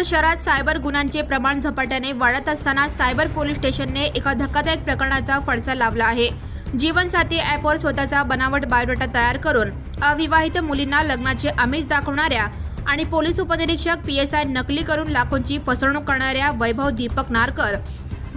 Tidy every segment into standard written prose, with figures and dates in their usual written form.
शहरात सायबर गुन्ह्यांचे प्रमाण झपाट्याने वाढत असताना सायबर पोलीस स्टेशनने एका धक्कादायक प्रकरणाचा फडशा लावला आहे। जीवनसाथी ॲपवर स्वतःचा बनावट बायोडाटा तयार करून अविवाहित मुलींना लग्नाचे आमिष दाखवणाऱ्या आणि पोलीस उपनिरीक्षक PSI नकली करून लाखोंची फसवणूक करणाऱ्या वैभव दीपक नारकर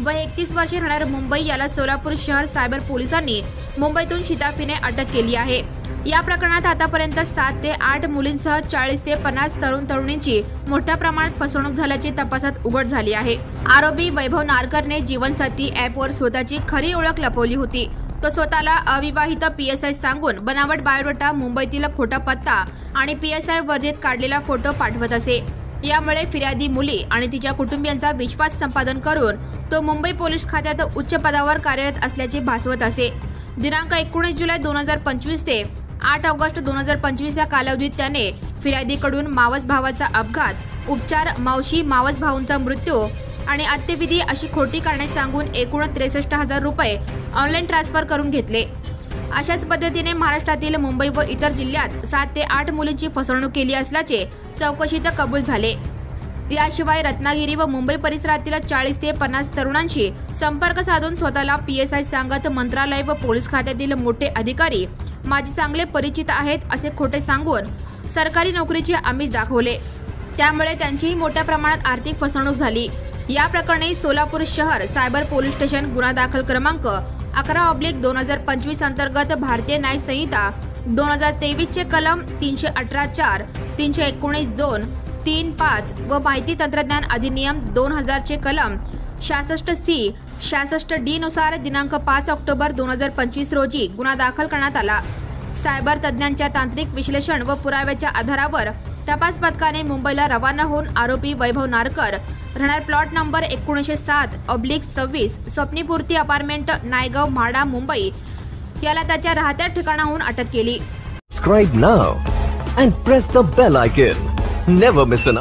वय 31 वर्षे राहणार मुंबई याला सोलापूर शहर सायबर पोलिसांनी मुंबईतून शिताफीने अटक केली आहे। या प्रकरणात आतापर्यंत 7 ते 8 मुलींसह 40 ते 50 तरुणींची मोठ्या प्रमाणात फसवणूक झाल्याची तपासात उघड झाली आहे। आरोपी वैभव नारकरने जीवनसाथी ॲपवर स्वतःची खरी ओळख लपवली होती। तो स्वतःला अविवाहित PSI सांगून बनावट बायोडाटा, मुंबईतील खोटा पत्ता आणि PSI वर्दीत काढलेला फोटो पाठवत असे। यामुळे फिर्यादी मुली आणि तिच्या कुटुंबियांचा विश्वास संपादन करून तो मुंबई पोलीस खात्यात उच्च पदावर कार्यरत असल्याचे भासवत असे। दिनांक 19 जुलै 2025 ते 8 ऑगस्ट 2025 या कालावधीत त्याने फिर्यादीकडून मावस भावाचा अपघात, उपचार, मावशी मावस भाऊंचा मृत्यू आणि अंत्यविधी अशी खोटी कारणे सांगून एकूण 63,000 रुपये ऑनलाईन ट्रान्सफर करून घेतले। अशाच पद्धतीने महाराष्ट्रातील मुंबई व इतर जिल्ह्यात 7 ते 8 मुलींची फसवणूक केली असल्याचे चौकशीत कबूल झाले। याशिवाय रत्नागिरी व मुंबई परिसरातील 40 ते 50 तरुणांशी संपर्क साधून स्वतःला PSI सांगत मंत्रालय व पोलीस खात्यातील मोठे अधिकारी माझे चांगले परिचित आहेत असे खोटे सांगून सरकारी नोकरीचे आमिष दाखवले। त्यामुळे त्यांचीही मोठ्या प्रमाणात आर्थिक फसवणूक झाली। या प्रकरणी सोलापूर शहर सायबर पोलीस स्टेशन गुन्हा दाखल क्रमांक 11/2025 अंतर्गत भारतीय न्याय संहिता 2023 चे कलम 318(4), 319(2), 3(5) व माहिती तंत्रज्ञान अधिनियम 2000 चे कलम 66(c), 66(d) नुसार दिनांक 5 ऑक्टोबर 2025 रोजी गुन्हा दाखल करण्यात आला। सायबर तज्ज्ञांच्या तांत्रिक विश्लेषण व पुराव्याच्या आधारावर तपास पथकाने मुंबईला रवाना होऊन आरोपी वैभव नारकर राहणार plot number 1907/26 Swapnipurti apartment, Naigaon, MHADA, Mumbai याला त्याच्या राहत्या ठिकाणाहून अटक केली। Subscribe now and press the bell icon. Never miss an